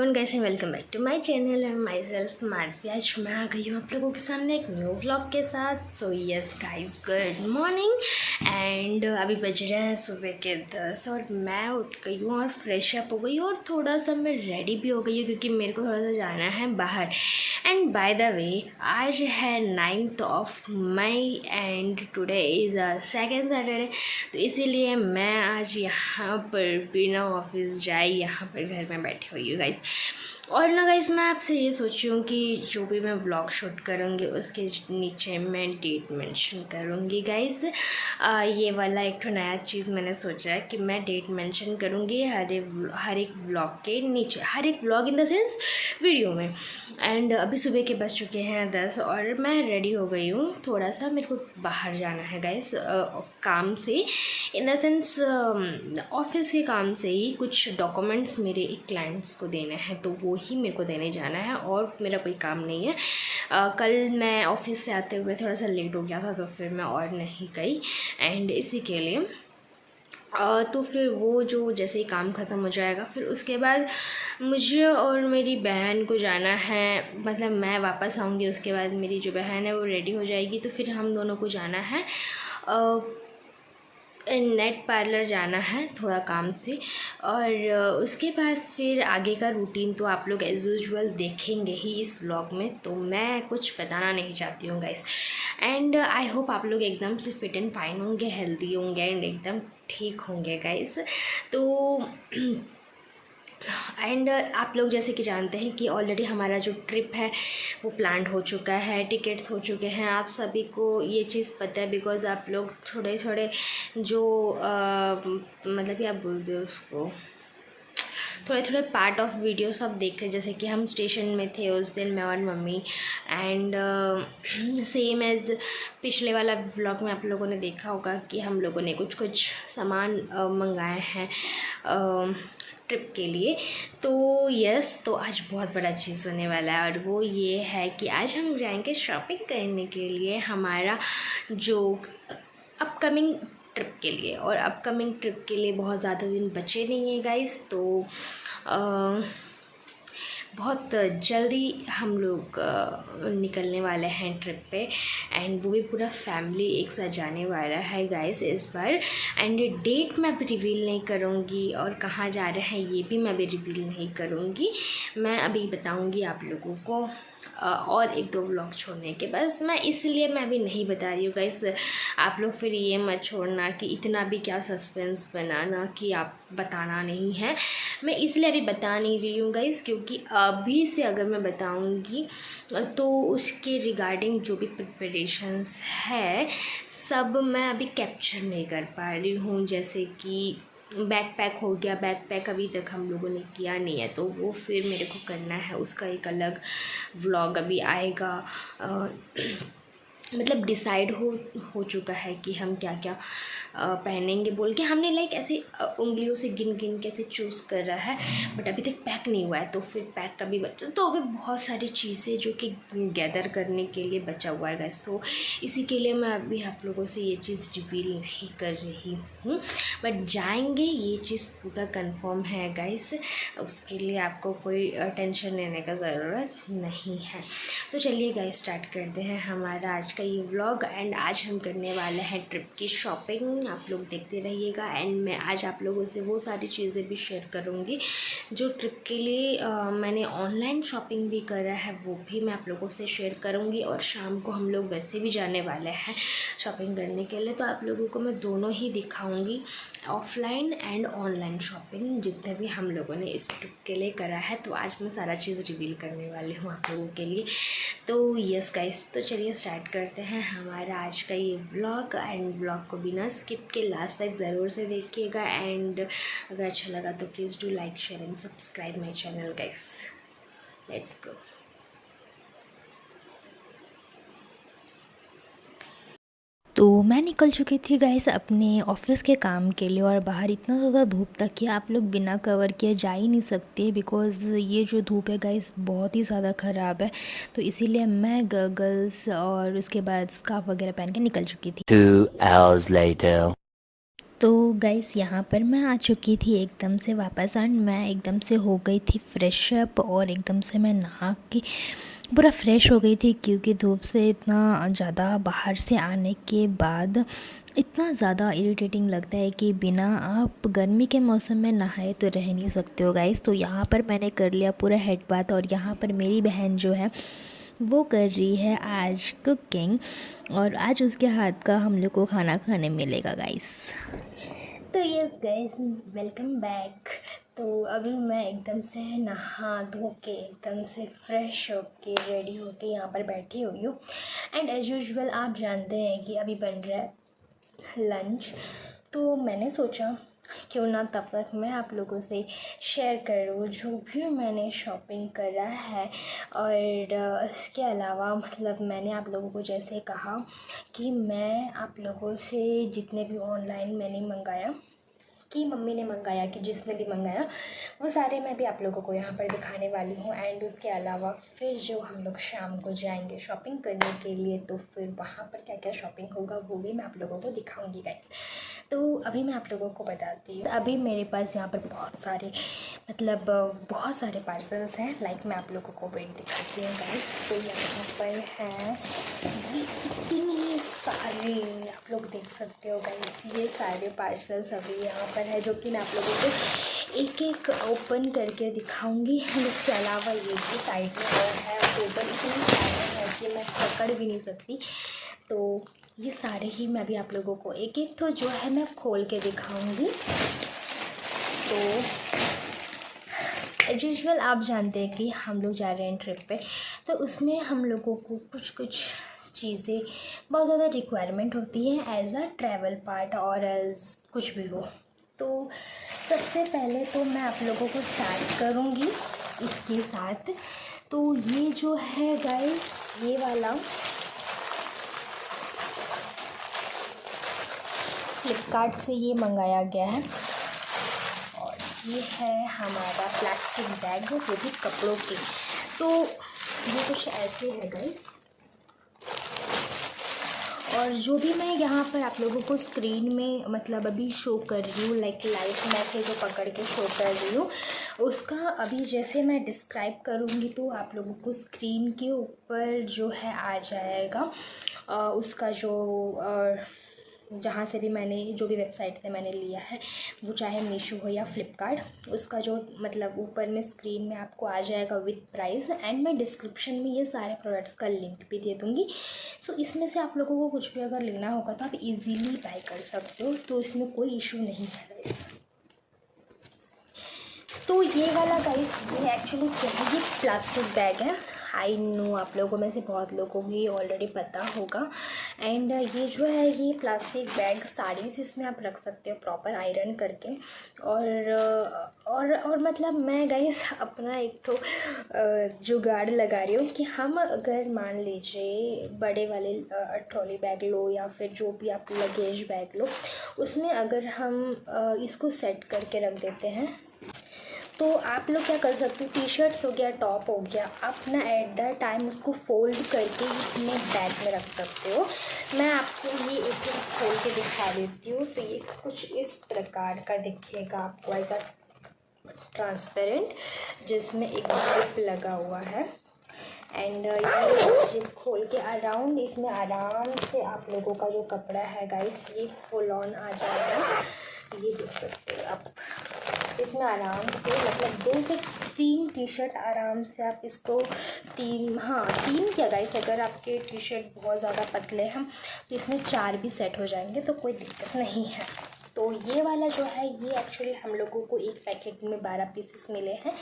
Everyone guys and welcome back to my channel and myself Marvi. आज मैं आ गई हूँ आप लोगों के सामने एक न्यू व्लॉग के साथ। So yes guys, good morning and अभी बज रहे हैं सुबह के 10 और मैं उठ गई हूँ और फ्रेश अप हो गई हूँ और थोड़ा सा मैं रेडी भी हो गई हूँ क्योंकि मेरे को थोड़ा सा जाना है बाहर। एंड बाय द वे आज है 9th of May and today is second Saturday, तो इसीलिए मैं आज यहाँ पर बिना ऑफिस जाए यहाँ पर घर में बैठी हुई हूँ गाइस। और ना गाइस, मैं आपसे ये सोची हूँ कि जो भी मैं व्लॉग शूट करूँगी उसके नीचे मैं डेट मेंशन करूँगी गाइस। ये वाला एक तो नया चीज़ मैंने सोचा है कि मैं डेट मेंशन करूँगी हर एक व्लॉग के नीचे, हर एक vlog in the sense video में। एंड अभी सुबह के बज चुके हैं 10 और मैं रेडी हो गई हूँ। थोड़ा सा मेरे को बाहर जाना है गाइस, काम से, इन द सेंस ऑफिस के काम से ही कुछ डॉक्यूमेंट्स मेरे एक क्लाइंट्स को देने हैं, तो वो ही मेरे को देने जाना है और मेरा कोई काम नहीं है। कल मैं ऑफिस से आते हुए थोड़ा सा लेट हो गया था तो फिर मैं और नहीं गई एंड इसी के लिए तो फिर वो जो जैसे ही काम ख़त्म हो जाएगा फिर उसके बाद मुझे और मेरी बहन को जाना है, मतलब मैं वापस आऊँगी, उसके बाद मेरी जो बहन है वो रेडी हो जाएगी तो फिर हम दोनों को जाना है नेट पार्लर जाना है थोड़ा काम से। और उसके बाद फिर आगे का रूटीन तो आप लोग एज़ यूजुअल देखेंगे ही इस व्लॉग में, तो मैं कुछ बताना नहीं चाहती हूँ गाइस। एंड आई होप आप लोग एकदम से फिट एंड फाइन होंगे, हेल्दी होंगे एंड एकदम ठीक होंगे गाइस। तो एंड आप लोग जैसे कि जानते हैं कि ऑलरेडी हमारा जो ट्रिप है वो प्लान हो चुका है, टिकट्स हो चुके हैं। आप सभी को ये चीज़ पता है बिकॉज़ आप लोग थोड़े थोड़े जो मतलब कि आप बोलते हो उसको, थोड़े थोड़े पार्ट ऑफ वीडियो सब देख रहे, जैसे कि हम स्टेशन में थे उस दिन मैं और मम्मी। एंड सेम एज़ पिछले वाला व्लॉग में आप लोगों ने देखा होगा कि हम लोगों ने कुछ कुछ सामान मंगाए हैं ट्रिप के लिए। तो यस, तो आज बहुत बड़ा चीज़ होने वाला है और वो ये है कि आज हम जाएंगे शॉपिंग करने के लिए हमारा जो अपकमिंग ट्रिप के लिए। और अपकमिंग ट्रिप के लिए बहुत ज़्यादा दिन बचे नहीं हैं गाइस, तो बहुत जल्दी हम लोग निकलने वाले हैं ट्रिप पे एंड वो भी पूरा फैमिली एक साथ जाने वाला है गाइस इस बार। एंड डेट मैं अभी रिवील नहीं करूँगी और कहाँ जा रहे हैं ये भी मैं अभी रिवील नहीं करूँगी, मैं अभी बताऊँगी आप लोगों को और एक दो व्लॉग छोड़ने के, बस मैं इसलिए मैं अभी नहीं बता रही हूँ गाइस। आप लोग फिर ये मत छोड़ना कि इतना भी क्या सस्पेंस बनाना कि आप बताना नहीं है, मैं इसलिए अभी बता नहीं रही हूँ गाइस क्योंकि अभी से अगर मैं बताऊँगी तो उसके रिगार्डिंग जो भी प्रिपरेशंस है सब मैं अभी कैप्चर नहीं कर पा रही हूँ। जैसे कि बैक पैक हो गया, बैक पैक अभी तक हम लोगों ने किया नहीं है तो वो फिर मेरे को करना है, उसका एक अलग व्लॉग अभी आएगा। मतलब डिसाइड हो चुका है कि हम क्या क्या पहनेंगे बोल के हमने लाइक ऐसे उंगलियों से गिन गिन के ऐसे चूज़ कर रहा है, बट अभी तक पैक नहीं हुआ है तो फिर पैक का भी बचा, तो अभी बहुत सारी चीज़ें जो कि गैदर करने के लिए बचा हुआ है गाइस। तो इसी के लिए मैं अभी आप लोगों से ये चीज़ रिवील नहीं कर रही हूँ, बट जाएंगे ये चीज़ पूरा कंफर्म है गाइस, उसके लिए आपको कोई टेंशन लेने का ज़रूरत नहीं है। तो चलिए गाइस स्टार्ट करते हैं हमारा आज का ये व्लॉग। एंड आज हम करने वाले हैं ट्रिप की शॉपिंग, आप लोग देखते रहिएगा। एंड मैं आज आप लोगों से वो सारी चीज़ें भी शेयर करूँगी जो ट्रिप के लिए मैंने ऑनलाइन शॉपिंग भी करा है, वो भी मैं आप लोगों से शेयर करूँगी। और शाम को हम लोग वैसे भी जाने वाले हैं शॉपिंग करने के लिए, तो आप लोगों को मैं दोनों ही दिखाऊँगी, ऑफलाइन एंड ऑनलाइन शॉपिंग जितने भी हम लोगों ने इस ट्रिप के लिए करा है। तो आज मैं सारा चीज़ रिवील करने वाली हूँ आप लोगों के लिए। तो यस गाइस, तो चलिए स्टार्ट करते हैं हमारा आज का ये व्लॉग। एंड व्लॉग को बिना स्किप के लास्ट तक ज़रूर से देखिएगा। एंड अगर अच्छा लगा तो please do like share and subscribe my channel guys. Let's go. तो मैं निकल चुकी थी गाइस अपने ऑफिस के काम के लिए और बाहर इतना ज़्यादा धूप था कि आप लोग बिना कवर किए जा ही नहीं सकते बिकॉज़ ये जो धूप है गाइस बहुत ही ज़्यादा ख़राब है, तो इसीलिए मैं गगल्स और उसके बाद स्कार्फ वगैरह पहन के निकल चुकी थी। 2 hours later. तो गाइस यहाँ पर मैं आ चुकी थी एकदम से वापस, एंड मैं एकदम से हो गई थी फ्रेश अप और एकदम से मैं नहा के पूरा फ्रेश हो गई थी, क्योंकि धूप से इतना ज़्यादा बाहर से आने के बाद इतना ज़्यादा इरिटेटिंग लगता है कि बिना आप गर्मी के मौसम में नहाए तो रह नहीं सकते हो गाइस। तो यहाँ पर मैंने कर लिया पूरा हेड बाथ, और यहाँ पर मेरी बहन जो है वो कर रही है आज कुकिंग, और आज उसके हाथ का हम लोग को खाना खाने मिलेगा गाइस। तो यस गाइस, वेलकम बैक। तो अभी मैं एकदम से नहा धो के एकदम से फ्रेश होके रेडी होके यहाँ पर बैठी हुई हूँ। एंड एज यूजुअल आप जानते हैं कि अभी बन रहा है लंच। तो मैंने सोचा क्यों ना तब तक मैं आप लोगों से शेयर करूँ जो भी मैंने शॉपिंग करा है। और इसके अलावा मतलब मैंने आप लोगों को जैसे कहा कि मैं आप लोगों से जितने भी ऑनलाइन मैंने मंगाया कि मम्मी ने मंगाया कि जिसने भी मंगाया वो सारे मैं भी आप लोगों को यहाँ पर दिखाने वाली हूँ। एंड उसके अलावा फिर जो हम लोग शाम को जाएंगे शॉपिंग करने के लिए तो फिर वहाँ पर क्या क्या शॉपिंग होगा वो भी मैं आप लोगों को दिखाऊंगी गाइस। तो अभी मैं आप लोगों को बताती हूँ। अभी मेरे पास यहाँ पर बहुत सारे मतलब बहुत सारे पार्सल्स हैं। लाइक मैं आप लोगों को वेट दिखाती हूँ गाइस। तो यहाँ पर हैं ये इतने सारे, आप लोग देख सकते हो गाइस, ये सारे पार्सल्स अभी यहाँ पर है जो कि मैं आप लोगों को एक एक ओपन करके दिखाऊंगी। इसके अलावा ये भी साइड में और है, टोटल इतने सारे हैं कि मैं पकड़ भी नहीं सकती। तो ये सारे ही मैं भी आप लोगों को एक एक तो जो है मैं खोल के दिखाऊंगी। तो एज यूजुअल आप जानते हैं कि हम लोग जा रहे हैं ट्रिप पे, तो उसमें हम लोगों को कुछ कुछ चीज़ें बहुत ज़्यादा रिक्वायरमेंट होती है एज अ ट्रैवल पार्ट और एज कुछ भी हो। तो सबसे पहले तो मैं आप लोगों को स्टार्ट करूँगी इसके साथ। तो ये जो है गाइस, ये वाला फ्लिपकार्ट से ये मंगाया गया है। और ये है हमारा प्लास्टिक बैग, वो भी कपड़ों की। तो ये कुछ ऐसे है गाइस। और जो भी मैं यहाँ पर आप लोगों को स्क्रीन में मतलब अभी शो कर रही हूँ, लाइक लाइव मैं से जो पकड़ के शो कर रही हूँ उसका अभी जैसे मैं डिस्क्राइब करूँगी तो आप लोगों को स्क्रीन के ऊपर जो है आ जाएगा। उसका जो जहाँ से भी मैंने जो भी वेबसाइट से मैंने लिया है, वो चाहे मीशो हो या फ्लिपकार्ट, उसका जो मतलब ऊपर में स्क्रीन में आपको आ जाएगा विथ प्राइस। एंड मैं डिस्क्रिप्शन में ये सारे प्रोडक्ट्स का लिंक भी दे दूँगी। सो इसमें से आप लोगों को कुछ भी अगर लेना होगा तो आप इजीली बाय कर सकते हो, तो इसमें कोई इशू नहीं है गाइस। तो ये वाला गाइस, ये एक्चुअली क्या है, ये प्लास्टिक बैग है। आई नो आप लोगों में से बहुत लोगों को ये ऑलरेडी पता होगा। एंड ये जो है ये प्लास्टिक बैग साड़ीज़ इसमें आप रख सकते हो प्रॉपर आयरन करके। और मतलब मैं गाइस अपना एक तो जुगाड़ लगा रही हूँ कि हम अगर मान लीजिए बड़े वाले ट्रॉली बैग लो या फिर जो भी आप लगेज बैग लो, उसमें अगर हम इसको सेट करके रख देते हैं तो आप लोग क्या कर सकते हो, टी शर्ट्स हो गया, टॉप हो गया, आप ना एट द टाइम उसको फोल्ड करके इसमें बैग में रख सकते हो। मैं आपको ये एक खोल के दिखा देती हूँ। तो ये कुछ इस प्रकार का दिखेगा आपको, ऐसा ट्रांसपेरेंट, जिसमें एक जिप लगा हुआ है। एंड ये जिप खोल के अराउंड इसमें आराम से आप लोगों का जो कपड़ा है गाइस ये फुल ऑन आ जाएगा। ये देख सकते हो आप, इसमें आराम से मतलब 2 से 3 टी शर्ट आराम से आप इसको 3 क्या गाइस, अगर आपके टी शर्ट बहुत ज़्यादा पतले हैं तो इसमें 4 भी सेट हो जाएंगे, तो कोई दिक्कत नहीं है। तो ये वाला जो है ये एक्चुअली हम लोगों को एक पैकेट में 12 पीसेस मिले हैं।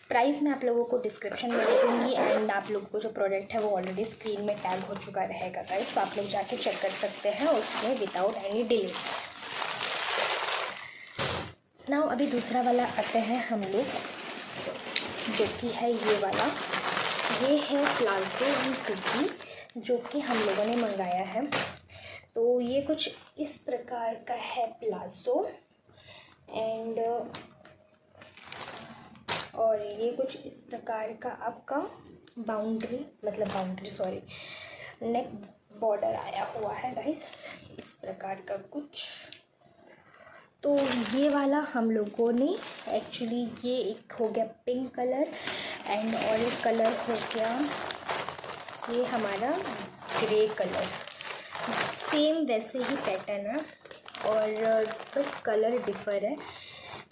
प्राइस मैं आप लोगों को डिस्क्रिप्शन में दे दूँगी। एंड आप लोगों को जो प्रोडक्ट है वो ऑलरेडी स्क्रीन में टैग हो चुका रहेगा गाइस, तो आप लोग जाके चेक कर सकते हैं उसमें विदाउट एनी डिले। नाउ अभी दूसरा वाला आते हैं हम लोग, जो कि है ये वाला। ये है प्लाजो एंड कुर्ती जो कि हम लोगों ने मंगाया है। तो ये कुछ इस प्रकार का है प्लाजो। एंड और ये कुछ इस प्रकार का आपका बाउंड्री नेक बॉर्डर आया हुआ है गाइस, इस प्रकार का कुछ। तो ये वाला हम लोगों ने एक्चुअली, ये एक हो गया पिंक कलर एंड और एक कलर हो गया ये हमारा ग्रे कलर। सेम वैसे ही पैटर्न है और बस कलर डिफर है।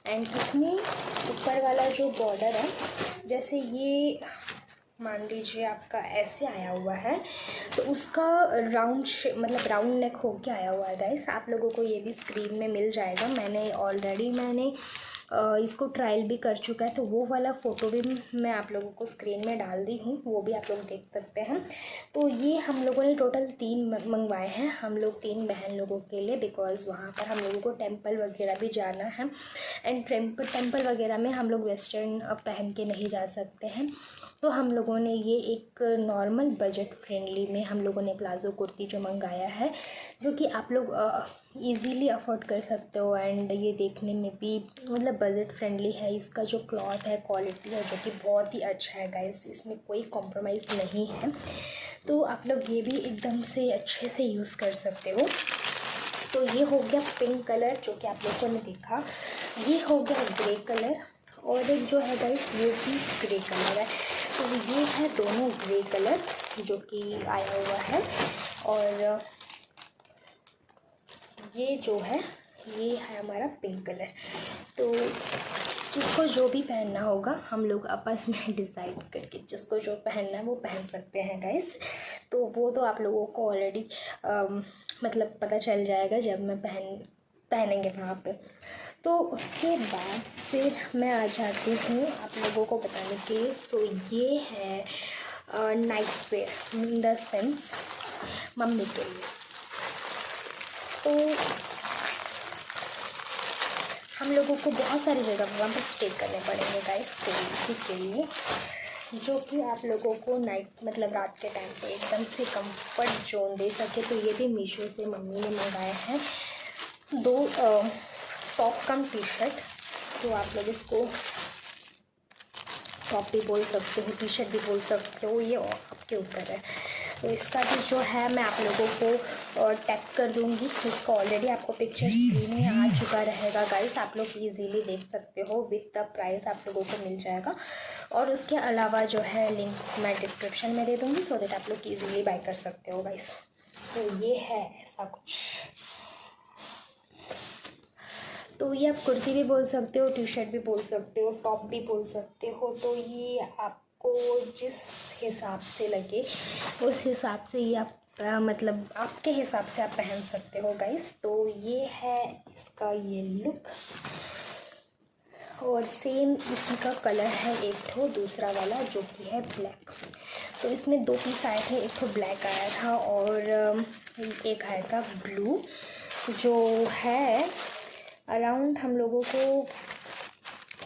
एंड इसमें ऊपर वाला जो बॉर्डर है, जैसे ये मान लीजिए आपका ऐसे आया हुआ है, तो उसका राउंड मतलब राउंड नेक होके आया हुआ है गाइस। आप लोगों को ये भी स्क्रीन में मिल जाएगा। मैंने इसको ट्रायल भी कर चुका है, तो वो वाला फ़ोटो भी मैं आप लोगों को स्क्रीन में डाल दी हूँ, वो भी आप लोग देख सकते हैं। तो ये हम लोगों ने टोटल 3 मंगवाए हैं, हम लोग 3 बहन लोगों के लिए, बिकॉज़ वहाँ पर हम लोगों को टेंपल वगैरह भी जाना है। एंड टेंपल वगैरह में हम लोग वेस्टर्न पहन के नहीं जा सकते हैं, तो हम लोगों ने ये एक नॉर्मल बजट फ्रेंडली में हम लोगों ने प्लाज़ो कुर्ती जो मंगाया है, जो कि आप लोग इजीली अफोर्ड कर सकते हो। एंड ये देखने में भी मतलब बजट फ्रेंडली है। इसका जो क्लॉथ है, क्वालिटी है, जो कि बहुत ही अच्छा है गाइस, इसमें कोई कॉम्प्रोमाइज़ नहीं है। तो आप लोग ये भी एकदम से अच्छे से यूज़ कर सकते हो। तो ये हो गया पिंक कलर जो कि आप लोगों ने देखा, ये हो गया ग्रे कलर, और एक जो है गाइस ये भी ग्रे कलर है। तो ये है दोनों ग्रे कलर जो कि आया हुआ है, और ये जो है ये है हमारा पिंक कलर। तो जिसको जो भी पहनना होगा हम लोग आपस में डिसाइड करके जिसको जो पहनना है वो पहन सकते हैं गाइस। तो वो तो आप लोगों को ऑलरेडी मतलब पता चल जाएगा जब मैं पहनेंगे वहाँ पे। तो उसके बाद फिर मैं आ जाती हूँ आप लोगों को बताने के लिए। सो ये है night where in the sense mummy के लिए। तो हम लोगों को बहुत सारी जगह वहाँ पर स्टे करने पड़ेंगे गाइस, तो इसी के लिए जो कि आप लोगों को नाइट मतलब रात के टाइम पे एकदम से कंफर्ट जोन दे सके। तो ये भी मीशो से मम्मी ने मंगाया है 2 टॉप कम टी शर्ट। तो आप लोग इसको टॉप भी बोल सकते हो, टी शर्ट भी बोल सकते हो, ये आपके ऊपर है। तो इसका भी जो है मैं आप लोगों को टैग कर दूंगी। इसका ऑलरेडी आपको पिक्चर स्क्रीन में आ चुका रहेगा गाइस, आप लोग इजीली देख सकते हो। विद द प्राइस आप लोगों को मिल जाएगा, और उसके अलावा जो है लिंक मैं डिस्क्रिप्शन में दे दूँगी, सो दैट आप लोग इजीली बाय कर सकते हो गाइस। तो ये है ऐसा कुछ। तो ये आप कुर्ती भी बोल सकते हो, टी शर्ट भी बोल सकते हो, टॉप भी बोल सकते हो। तो ये आपको जिस हिसाब से लगे उस हिसाब से ये आप मतलब आपके हिसाब से आप पहन सकते हो गाइस। तो ये है इसका ये लुक, और सेम इसी का कलर है एक तो दूसरा वाला जो कि है ब्लैक। तो इसमें 2 पीस आए थे, एक तो ब्लैक आया था और एक आया था ब्लू, जो है अराउंड हम लोगों को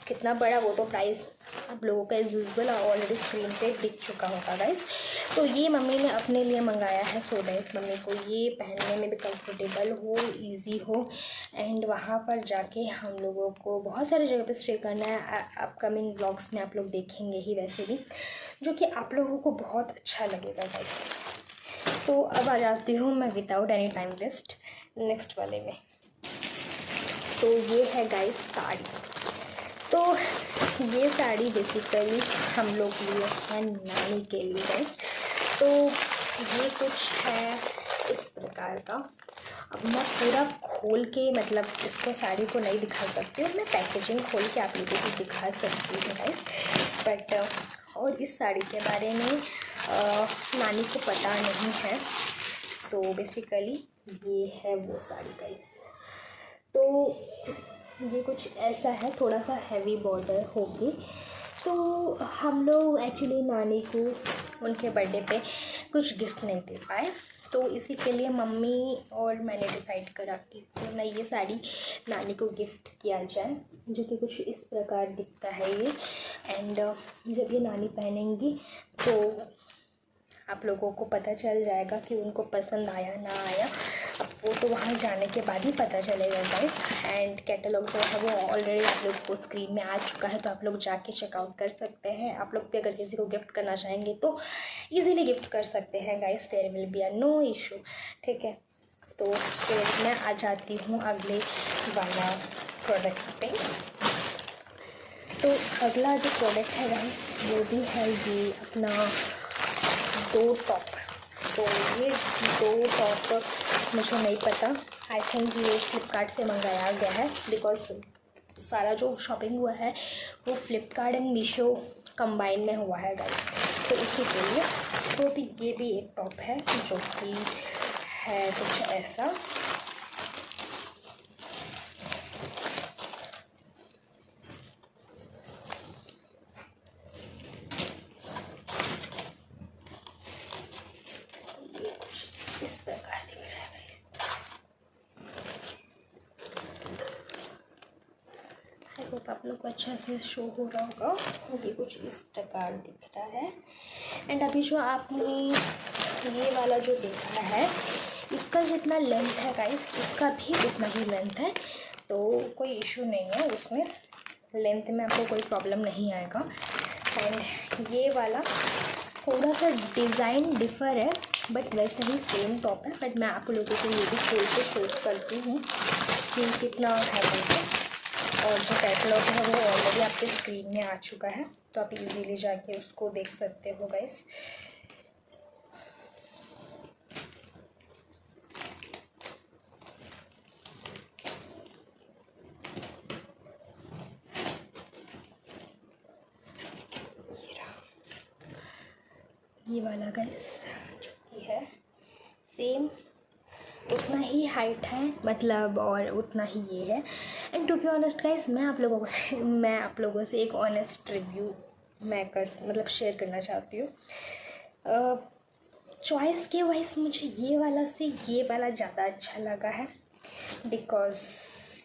कितना पड़ा वो तो प्राइस आप लोगों का एज यूजुअल ऑलरेडी स्क्रीन पे दिख चुका होगा गाइस। तो ये मम्मी ने अपने लिए मंगाया है, सो दैट मम्मी को ये पहनने में भी कंफर्टेबल हो, इजी हो। एंड वहाँ पर जाके हम लोगों को बहुत सारी जगह पे स्टे करना है। अपकमिंग व्लॉग्स में आप लोग देखेंगे ही वैसे भी, जो कि आप लोगों को बहुत अच्छा लगेगा गाइस। तो अब आ जाती हूँ मैं without any time waste next वाले में। तो ये है गाइस साड़ी। तो ये साड़ी बेसिकली हम लोग लिए हैं नानी के लिए गाइस। तो ये कुछ है इस प्रकार का। अब मैं पूरा खोल के मतलब इसको साड़ी को नहीं दिखा सकती हूँ, मैं पैकेजिंग खोल के आप लोगों को दिखा सकती हूँ गाइस। बट और इस साड़ी के बारे में नानी को पता नहीं है। तो बेसिकली ये है वो साड़ी गाइस। तो ये कुछ ऐसा है, थोड़ा सा हैवी बॉर्डर होगी। तो हम लोग एक्चुअली नानी को उनके बर्थडे पे कुछ गिफ्ट नहीं दे पाए, तो इसी के लिए मम्मी और मैंने डिसाइड करा कि क्यों ना ये साड़ी नानी को गिफ्ट किया जाए, जो कि कुछ इस प्रकार दिखता है ये। एंड जब ये नानी पहनेंगी तो आप लोगों को पता चल जाएगा कि उनको पसंद आया ना आया। अब वो तो वहाँ जाने के बाद ही पता चलेगा गाइस। एंड कैटलॉग जो है वो ऑलरेडी आप लोग को स्क्रीन में आ चुका है, तो आप लोग जाके चेकआउट कर सकते हैं। आप लोग भी अगर किसी को गिफ्ट करना चाहेंगे तो इजीली गिफ्ट कर सकते हैं guys, there will be a no issue, ठीक है। तो फिर मैं आ जाती हूँ अगले वाला प्रोडक्ट पे। तो अगला जो प्रोडक्ट है गाइस वो भी है ये अपना 2 टॉप। तो ये 2 टॉप मुझे नहीं पता, आई थिंक ये फ्लिपकार्ट से मंगाया गया है, बिकॉज सारा जो शॉपिंग हुआ है वो फ्लिपकार्ट एंड मीशो कंबाइन में हुआ है गाइस। तो इसी के लिए तो भी ये भी एक टॉप है जो कि है कुछ ऐसा। ये कुछ इस प्रकार दिख रहा है। आई होप आप लोग को अच्छा से शो हो रहा होगा। ये कुछ इस प्रकार दिख रहा है। एंड अभी जो आपने ये वाला जो देखा है इसका जितना लेंथ है गाइस इसका भी उतना ही लेंथ है, तो कोई इशू नहीं है उसमें, लेंथ में आपको कोई प्रॉब्लम नहीं आएगा। एंड ये वाला थोड़ा सा डिज़ाइन डिफ़र है बट वैसे ही सेम टॉप है। बट मैं आप लोगों को ये भी खोल के शो करती हूँ कि कितना है करके। और जो कैटलॉग है वो ऑलरेडी आपके स्क्रीन में आ चुका है, तो आप इजीली जाके उसको देख सकते हो गाइस। ये वाला गाइस जो कि है सेम उतना ही हाइट है मतलब, और उतना ही ये है। And to be honest guys मैं आप लोगों से एक ऑनेस्ट रिव्यू मतलब शेयर करना चाहती हूँ। चॉइस के वाइज मुझे ये वाला से ये वाला ज़्यादा अच्छा लगा है, बिकॉज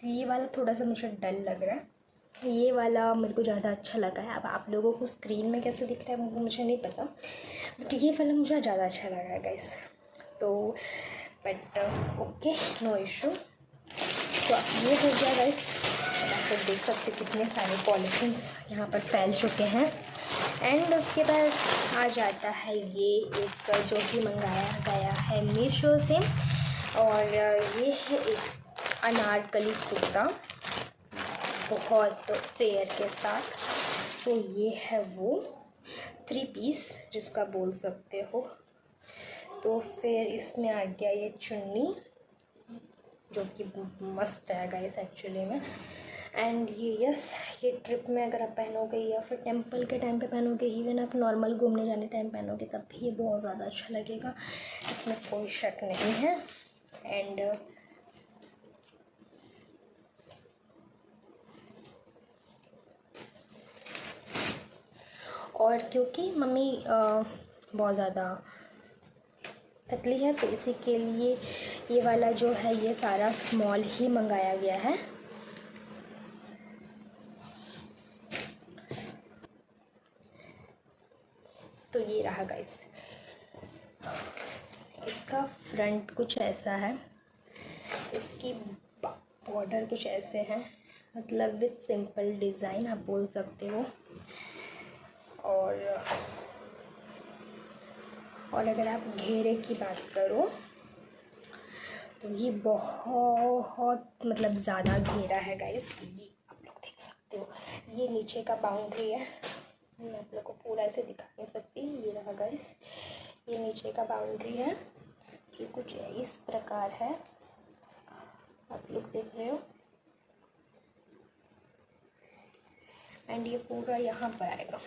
ये वाला थोड़ा सा मुझे डल लग रहा है, ये वाला मेरे को ज़्यादा अच्छा लगा है। अब आप लोगों को स्क्रीन में कैसे दिख रहा है वो मुझे नहीं पता, बट ये वाला मुझे ज़्यादा अच्छा लगा है गाइस। तो बट ओके, नो इशू। तो ये हो गया गाइस। आप लोग देख सकते कितने सारे पॉलिथीन्स यहाँ पर फैल चुके हैं। एंड उसके बाद आ जाता है ये एक जो कि मंगाया गया है मीशो से, और ये है एक अनारकली कुर्ता बहुत फेयर के साथ। तो ये है वो 3 पीस जिसका बोल सकते हो। तो फिर इसमें आ गया ये चुन्नी जो कि मस्त है गाइस एक्चुअली में। एंड ये ट्रिप में अगर आप पहनोगे या फिर टेंपल के टाइम पे पहनोगे, इवन आप नॉर्मल घूमने जाने टाइम पहनोगे तब भी ये बहुत ज़्यादा अच्छा लगेगा, इसमें कोई शक नहीं है। एंड और क्योंकि मम्मी बहुत ज़्यादा पतली है तो इसी के लिए ये वाला जो है ये सारा स्मॉल ही मंगाया गया है। तो ये रहा गाइस, इसका फ्रंट कुछ ऐसा है, इसकी बॉर्डर कुछ ऐसे हैं, मतलब विथ सिंपल डिज़ाइन आप बोल सकते हो। और अगर आप घेरे की बात करो तो ये बहुत मतलब ज़्यादा घेरा है गाइस। ये आप लोग देख सकते हो, ये नीचे का बाउंड्री है, मैं आप लोग को पूरा ऐसे दिखा नहीं सकती। ये रहा गाइस, ये नीचे का बाउंड्री है, ये कुछ इस प्रकार है, आप लोग देख रहे हो। एंड ये पूरा यहाँ पर आएगा।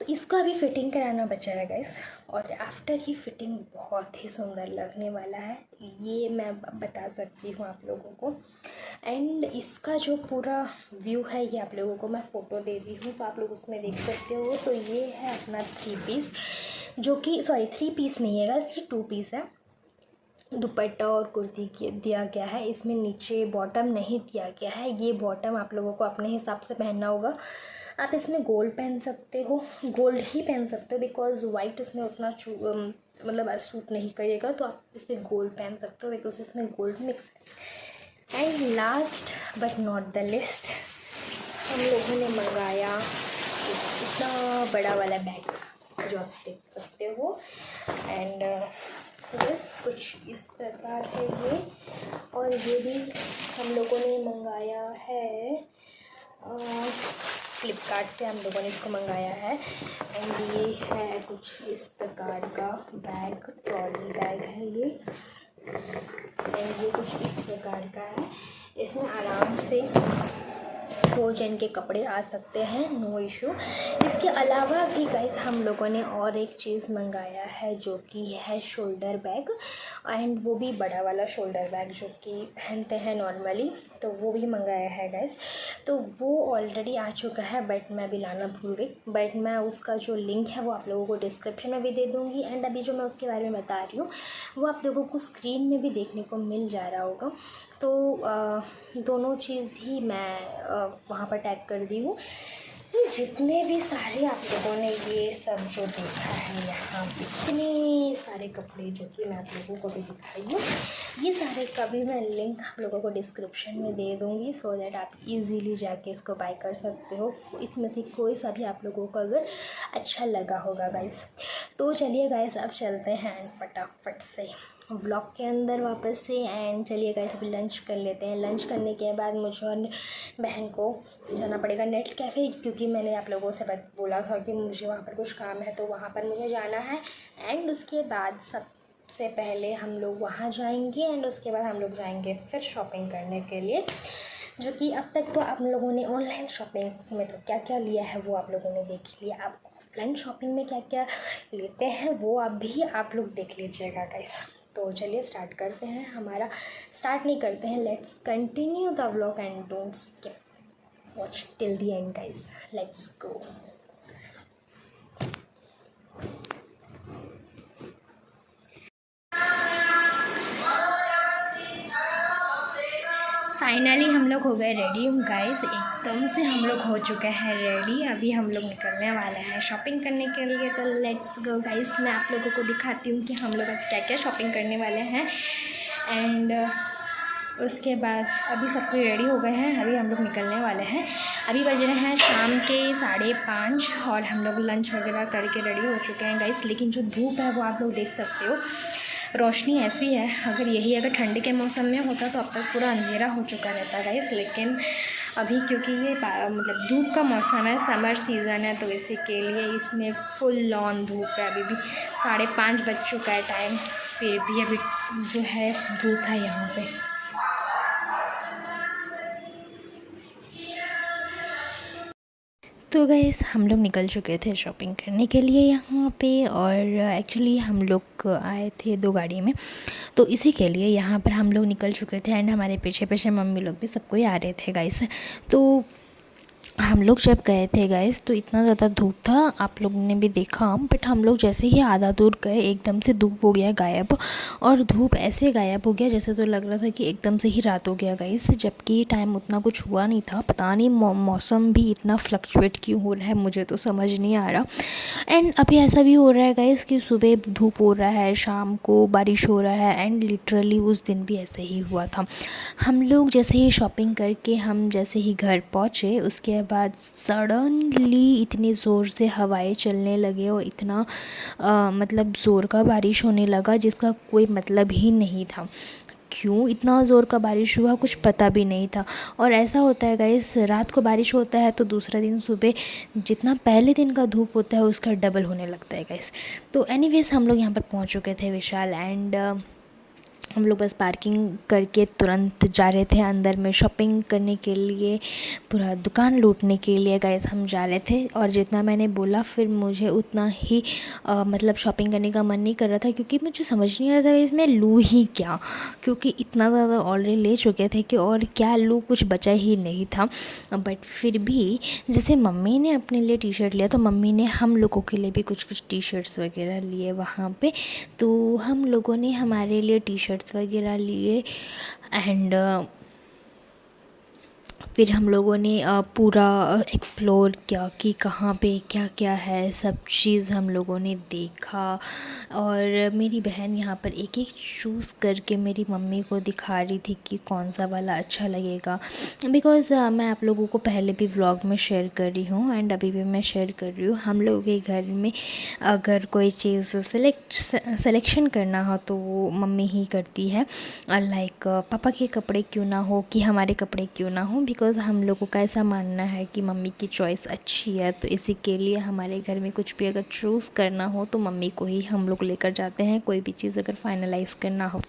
तो इसका भी फिटिंग कराना बचा है गाइस, और आफ्टर ये फिटिंग बहुत ही सुंदर लगने वाला है, ये मैं बता सकती हूँ आप लोगों को। एंड इसका जो पूरा व्यू है ये आप लोगों को मैं फ़ोटो दे दी हूँ, तो आप लोग उसमें देख सकते हो। तो ये है अपना 3 पीस, जो कि 3 पीस नहीं है गाइस, ये 2 पीस है। दुपट्टा और कुर्ती दिया गया है, इसमें नीचे बॉटम नहीं दिया गया है। ये बॉटम आप लोगों को अपने हिसाब से पहनना होगा। आप इसमें गोल्ड पहन सकते हो, गोल्ड ही पहन सकते हो, बिकॉज वाइट इसमें उतना मतलब सूट नहीं करेगा, तो आप इसमें गोल्ड पहन सकते हो बिकॉज इसमें गोल्ड मिक्स है। And last but not the list, हम लोगों ने मंगाया इतना बड़ा वाला बैग जो आप देख सकते हो। एंड बस कुछ इस प्रकार है ये, और ये भी हम लोगों ने मंगाया है फ्लिपकार्ट से, हम लोगों ने इसको मंगाया है। एंड ये है कुछ इस प्रकार का बैग, ट्रॉली बैग है ये। एंड ये कुछ इस प्रकार का है, इसमें आराम से 2 जन के कपड़े आ सकते हैं, नो इशू। इसके अलावा भी गाइस हम लोगों ने और एक चीज़ मंगाया है जो कि है शोल्डर बैग। एंड वो भी बड़ा वाला शोल्डर बैग जो कि पहनते हैं नॉर्मली, तो वो भी मंगाया है गाइस। तो वो ऑलरेडी आ चुका है बट मैं अभी लाना भूल गई। बट मैं उसका जो लिंक है वो आप लोगों को डिस्क्रिप्शन में भी दे दूँगी। एंड अभी जो मैं उसके बारे में बता रही हूँ वो आप लोगों को स्क्रीन में भी देखने को मिल जा रहा होगा। तो दोनों चीज़ ही मैं वहाँ पर टैग कर दी हूँ। तो जितने भी सारे आप लोगों ने ये सब जो देखा है यहाँ पे, इतने सारे कपड़े जो कि मैं आप लोगों को भी दिखाई हूँ, ये सारे का भी मैं लिंक आप लोगों को डिस्क्रिप्शन में दे दूँगी, सो दैट आप इजीली जाके इसको बाय कर सकते हो। इसमें से कोई सा भी आप लोगों को अगर अच्छा लगा होगा गाइस। तो चलिए गाइस अब चलते हैं फटाफट से व्लॉग के अंदर वापस से। एंड चलिए गाइस अभी लंच कर लेते हैं। लंच करने के बाद मुझे और बहन को जाना पड़ेगा नेट कैफ़े, क्योंकि मैंने आप लोगों से बोला था कि मुझे वहाँ पर कुछ काम है, तो वहाँ पर मुझे जाना है। एंड उसके बाद सबसे पहले हम लोग वहाँ जाएंगे एंड उसके बाद हम लोग जाएंगे फिर शॉपिंग करने के लिए, जो कि अब तक तो आप लोगों ने ऑनलाइन शॉपिंग में तो क्या क्या लिया है वो आप लोगों ने देख लिया। अब ऑफलाइन शॉपिंग में क्या क्या लेते हैं वो अभी आप लोग देख लीजिएगा गाइस। तो चलिए स्टार्ट करते हैं। हमारा स्टार्ट नहीं करते हैं, let's continue the vlog and don't skip watch till the end guys, let's go. Finally हम लोग हो गए रेडी गाइस, एकदम से हम लोग हो चुके हैं रेडी। अभी हम लोग निकलने वाले हैं शॉपिंग करने के लिए, तो लेट्स गो गाइस। मैं आप लोगों को दिखाती हूँ कि हम लोग आज क्या क्या शॉपिंग करने वाले हैं। एंड उसके बाद अभी सब कोई रेडी हो गए हैं, अभी हम लोग निकलने वाले हैं। अभी बज रहे हैं शाम के 5:30 और हम लोग लंच वगैरह करके रेडी हो चुके हैं गाइस। लेकिन जो धूप है वो आप लोग देख सकते हो, रोशनी ऐसी है, अगर ठंड के मौसम में होता तो अब तक पूरा अंधेरा हो चुका रहता गाइस। लेकिन अभी क्योंकि ये मतलब धूप का मौसम है, समर सीज़न है, तो इसी के लिए इसमें फुल ऑन धूप है। अभी भी 5:30 बज चुका है टाइम, फिर भी अभी जो है धूप है यहाँ पे। तो गाइस हम लोग निकल चुके थे शॉपिंग करने के लिए यहाँ पे, और एक्चुअली हम लोग आए थे 2 गाड़ी में, तो इसी के लिए यहाँ पर हम लोग निकल चुके थे। एंड हमारे पीछे पीछे मम्मी लोग भी सब कोई आ रहे थे गाइस। तो हम लोग जब गए थे गाइस तो इतना ज़्यादा धूप था, आप लोगों ने भी देखा। बट हम लोग जैसे ही आधा दूर गए एकदम से धूप हो गया गायब, और धूप ऐसे गायब हो गया जैसे तो लग रहा था कि एकदम से ही रात हो गया गाइस, जबकि टाइम उतना कुछ हुआ नहीं था। पता नहीं मौसम भी इतना फ्लक्चुएट क्यों हो रहा है, मुझे तो समझ नहीं आ रहा। एंड अभी ऐसा भी हो रहा है गाइस कि सुबह धूप हो रहा है, शाम को बारिश हो रहा है। एंड लिटरली उस दिन भी ऐसे ही हुआ था। हम लोग जैसे ही शॉपिंग करके हम जैसे ही घर पहुँचे, उसके बाद सडनली इतनी ज़ोर से हवाएं चलने लगे और इतना मतलब ज़ोर का बारिश होने लगा जिसका कोई मतलब ही नहीं था। क्यों इतना ज़ोर का बारिश हुआ कुछ पता भी नहीं था। और ऐसा होता है गाइस, रात को बारिश होता है तो दूसरा दिन सुबह जितना पहले दिन का धूप होता है उसका डबल होने लगता है गाइस। तो एनीवेज हम लोग यहाँ पर पहुँच चुके थे विशाल, एंड हम लोग बस पार्किंग करके तुरंत जा रहे थे अंदर में शॉपिंग करने के लिए, पूरा दुकान लूटने के लिए गाइस हम जा रहे थे। और जितना मैंने बोला फिर मुझे उतना ही मतलब शॉपिंग करने का मन नहीं कर रहा था, क्योंकि मुझे समझ नहीं आ रहा था इसमें लूँ ही क्या, क्योंकि इतना ज़्यादा ऑलरेडी ले चुके थे कि और क्या लूँ, कुछ बचा ही नहीं था। बट फिर भी जैसे मम्मी ने अपने लिए टी शर्ट लिया तो मम्मी ने हम लोगों के लिए भी कुछ टी शर्ट्स वगैरह लिए वहाँ पे, तो हम लोगों ने हमारे लिए टी शर्ट्स वगैरह लिए। एंड फिर हम लोगों ने पूरा एक्सप्लोर किया कि कहाँ पे क्या क्या है, सब चीज़ हम लोगों ने देखा। और मेरी बहन यहाँ पर एक एक चूज़ करके मेरी मम्मी को दिखा रही थी कि कौन सा वाला अच्छा लगेगा। बिकॉज़ मैं आप लोगों को पहले भी व्लॉग में शेयर कर रही हूँ एंड अभी भी मैं शेयर कर रही हूँ, हम लोगों के घर में अगर कोई चीज़ सिलेक्शन करना हो तो वो मम्मी ही करती है। लाइक पापा के कपड़े क्यों ना हो कि हमारे कपड़े क्यों ना हो, बिकॉज़ हम लोगों का ऐसा मानना है कि मम्मी की चॉइस अच्छी है, तो इसी के लिए हमारे घर में कुछ भी अगर चूज़ करना हो तो मम्मी को ही हम लोग लेकर जाते हैं, कोई भी चीज़ अगर फाइनलाइज़ करना हो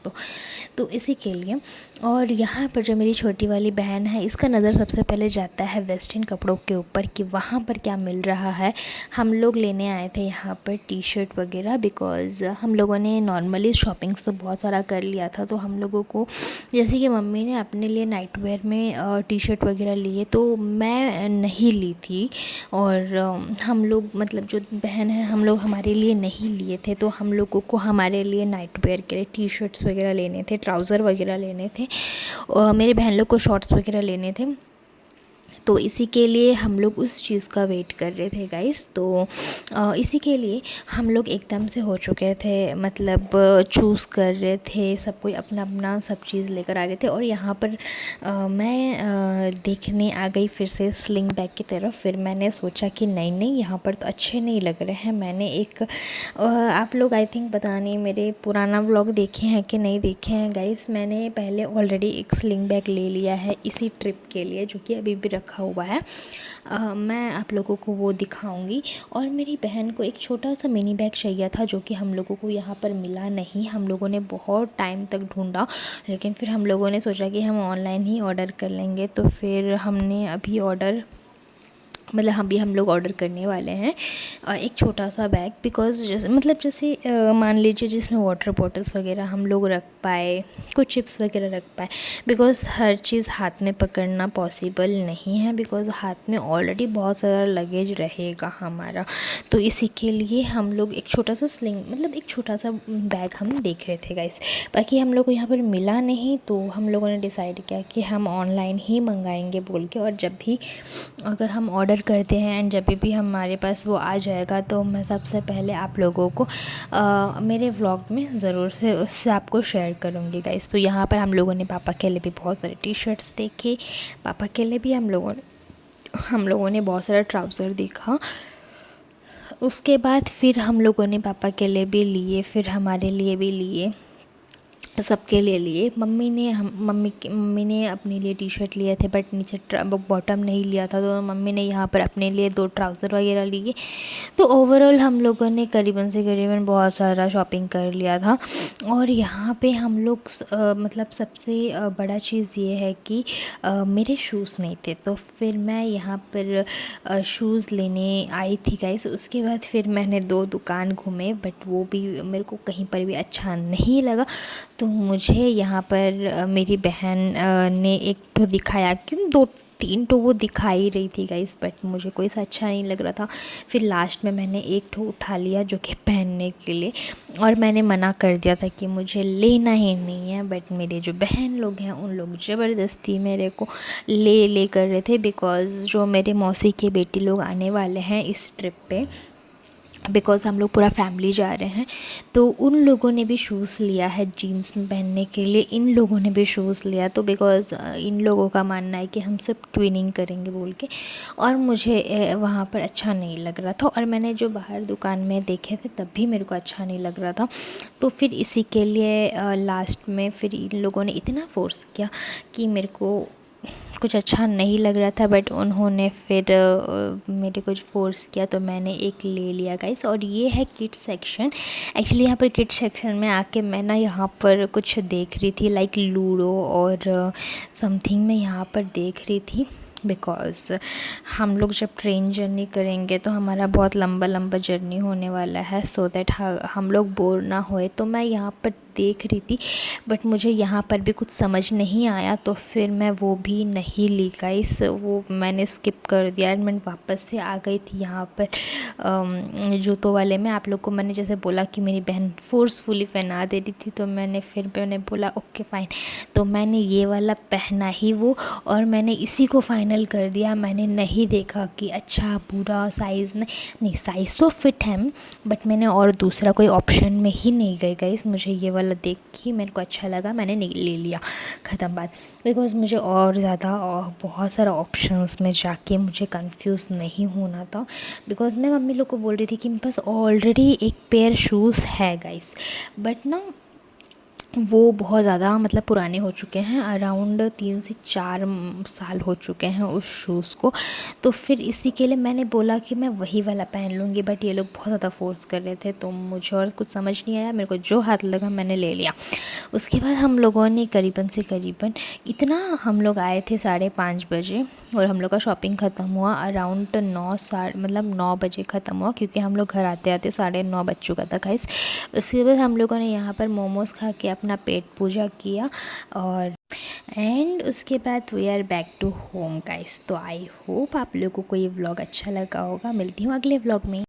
तो इसी के लिए। और यहाँ पर जो मेरी छोटी वाली बहन है, इसका नज़र सबसे पहले जाता है वेस्टर्न कपड़ों के ऊपर कि वहाँ पर क्या मिल रहा है। हम लोग लेने आए थे यहाँ पर टी शर्ट वगैरह, बिकॉज़ हम लोगों ने नॉर्मली शॉपिंग्स तो बहुत सारा कर लिया था, तो हम लोगों को जैसे कि मम्मी ने अपने लिए नाइट वेयर में टी शर्ट वगैरह लिए, तो मैं नहीं ली थी। और हम लोग मतलब जो बहन है हम लोग हमारे लिए नहीं लिए थे, तो हम लोगों को हमारे लिए नाइट वेयर के लिए टी शर्ट्स वगैरह लेने थे, ट्राउज़र वगैरह लेने थे, और मेरे बहन लोग को शॉर्ट्स वगैरह लेने थे। तो इसी के लिए हम लोग उस चीज़ का वेट कर रहे थे गाइस। तो इसी के लिए हम लोग एकदम से हो चुके थे, मतलब चूज़ कर रहे थे, सब कोई अपना अपना सब चीज़ लेकर आ रहे थे। और यहाँ पर मैं देखने आ गई फिर से स्लिंग बैग की तरफ। फिर मैंने सोचा कि नहीं नहीं, यहाँ पर तो अच्छे नहीं लग रहे हैं। मैंने एक आप लोग आई थिंक पता नहीं मेरे पुराना व्लॉग देखे हैं कि नहीं देखे हैं गाइस, मैंने पहले ऑलरेडी एक स्लिंग बैग ले लिया है इसी ट्रिप के लिए, जो कि अभी भी रखा हुआ है। मैं आप लोगों को वो दिखाऊंगी। और मेरी बहन को एक छोटा सा मिनी बैग चाहिए था, जो कि हम लोगों को यहाँ पर मिला नहीं। हम लोगों ने बहुत टाइम तक ढूंढा, लेकिन फिर हम लोगों ने सोचा कि हम ऑनलाइन ही ऑर्डर कर लेंगे, तो फिर हमने अभी ऑर्डर मतलब हम लोग ऑर्डर करने वाले हैं एक छोटा सा बैग। बिकॉज़ जैसे मतलब जैसे मान लीजिए जिसमें वाटर बॉटल्स वगैरह हम लोग रख पाए, कुछ चिप्स वगैरह रख पाए। बिकॉज़ हर चीज़ हाथ में पकड़ना पॉसिबल नहीं है, बिकॉज़ हाथ में ऑलरेडी बहुत सारा लगेज रहेगा हमारा। तो इसी के लिए हम लोग एक छोटा सा स्लिंग मतलब एक छोटा सा बैग हम देख रहे थे गाइस। बाकी हम लोग को यहाँ पर मिला नहीं, तो हम लोगों ने डिसाइड किया कि हम ऑनलाइन ही मंगाएंगे बोल के। और जब भी अगर हम ऑर्डर करते हैं एंड जब भी हमारे पास वो आ जाएगा, तो मैं सबसे पहले आप लोगों को मेरे व्लॉग में ज़रूर से उससे आपको शेयर करूँगी गाइस। तो यहाँ पर हम लोगों ने पापा के लिए भी बहुत सारे टी शर्ट्स देखे, पापा के लिए भी हम लोगों ने बहुत सारा ट्राउज़र देखा। उसके बाद फिर हम लोगों ने पापा के लिए भी लिए, फिर हमारे लिए भी लिए, सबके लिए लिए। मम्मी ने अपने लिए टी शर्ट लिए थे, बट नीचे बॉटम नहीं लिया था, तो मम्मी ने यहाँ पर अपने लिए 2 ट्राउज़र वगैरह लिए। तो ओवरऑल हम लोगों ने करीबन से करीबन बहुत सारा शॉपिंग कर लिया था। और यहाँ पे हम लोग मतलब सबसे बड़ा चीज़ ये है कि मेरे शूज़ नहीं थे, तो फिर मैं यहाँ पर शूज़ लेने आई थी गाइस। उसके बाद फिर मैंने 2 दुकान घूमे, बट वो भी मेरे को कहीं पर भी अच्छा नहीं लगा। तो मुझे यहाँ पर मेरी बहन ने एक तो दिखाया, क्यों 2-3 तो वो दिखा ही रही थी गाइस, बट मुझे कोई सा अच्छा नहीं लग रहा था। फिर लास्ट में मैंने एक ठो उठा लिया जो कि पहनने के लिए, और मैंने मना कर दिया था कि मुझे लेना ही नहीं है। बट मेरे जो बहन लोग हैं उन लोग ज़बरदस्ती मेरे को ले कर रहे थे, बिकॉज़ जो मेरे मौसी के बेटी लोग आने वाले हैं इस ट्रिप पे, बिकॉज़ हम लोग पूरा फैमिली जा रहे हैं, तो उन लोगों ने भी शूज़ लिया है जीन्स में पहनने के लिए। इन लोगों ने भी शूज़ लिया, तो बिकॉज़ इन लोगों का मानना है कि हम सब ट्विनिंग करेंगे बोल के। और मुझे वहाँ पर अच्छा नहीं लग रहा था, और मैंने जो बाहर दुकान में देखे थे तब भी मेरे को अच्छा नहीं लग रहा था। तो फिर इसी के लिए लास्ट में फिर इन लोगों ने इतना फ़ोर्स किया कि मेरे को कुछ अच्छा नहीं लग रहा था, बट उन्होंने फिर मेरे कुछ फ़ोर्स किया, तो मैंने एक ले लिया गाइस। और ये है किड्स सेक्शन। एक्चुअली यहाँ पर किड्स सेक्शन में आके मैं ना यहाँ पर कुछ देख रही थी, लाइक लूडो और समथिंग मैं यहाँ पर देख रही थी। बिकॉज़ हम लोग जब ट्रेन जर्नी करेंगे तो हमारा बहुत लंबा जर्नी होने वाला है, सो दैट हम लोग बोर ना होए, तो मैं यहाँ पर देख रही थी, बट मुझे यहाँ पर भी कुछ समझ नहीं आया, तो फिर मैं वो भी नहीं ली गाइस, वो मैंने स्किप कर दिया। एंड मैं वापस से आ गई थी यहाँ पर जूतों वाले में। आप लोग को मैंने जैसे बोला कि मेरी बहन फोर्सफुली पहना दे रही थी, तो मैंने बोला ओके फ़ाइन, तो मैंने ये वाला पहना ही वो, और मैंने इसी को फ़ाइनल कर दिया। मैंने नहीं देखा कि अच्छा पूरा साइज़ नहीं साइज़ तो फिट है, बट मैंने और दूसरा कोई ऑप्शन में ही नहीं गई गाइस। मुझे ये वाला देख के मेरे को अच्छा लगा, मैंने ले लिया, ख़त्म बात। बिकॉज़ मुझे और ज़्यादा बहुत सारा ऑप्शंस में जाके मुझे कंफ्यूज नहीं होना था, बिकॉज़ मैं मम्मी लोग को बोल रही थी कि मेरे पास ऑलरेडी एक पेयर शूज़ है गाइस, बट ना वो बहुत ज़्यादा मतलब पुराने हो चुके हैं, अराउंड 3 से 4 साल हो चुके हैं उस शूज़ को। तो फिर इसी के लिए मैंने बोला कि मैं वही वाला पहन लूँगी, बट ये लोग बहुत ज़्यादा फ़ोर्स कर रहे थे, तो मुझे और कुछ समझ नहीं आया, मेरे को जो हाथ लगा मैंने ले लिया। उसके बाद हम लोगों ने करीबन से करीबन इतना, हम लोग आए थे 5:30 बजे, और हम लोग का शॉपिंग ख़त्म हुआ अराउंड 9 बजे ख़त्म हुआ, क्योंकि हम लोग घर आते आते 9:30 बज चुका था गाइस। उसके बाद हम लोगों ने यहाँ पर मोमोज़ खा के अपना पेट पूजा किया, और एंड उसके बाद we are back to home guys. तो आई होप आप लोगों को ये व्लॉग अच्छा लगा होगा। मिलती हूँ अगले व्लॉग में।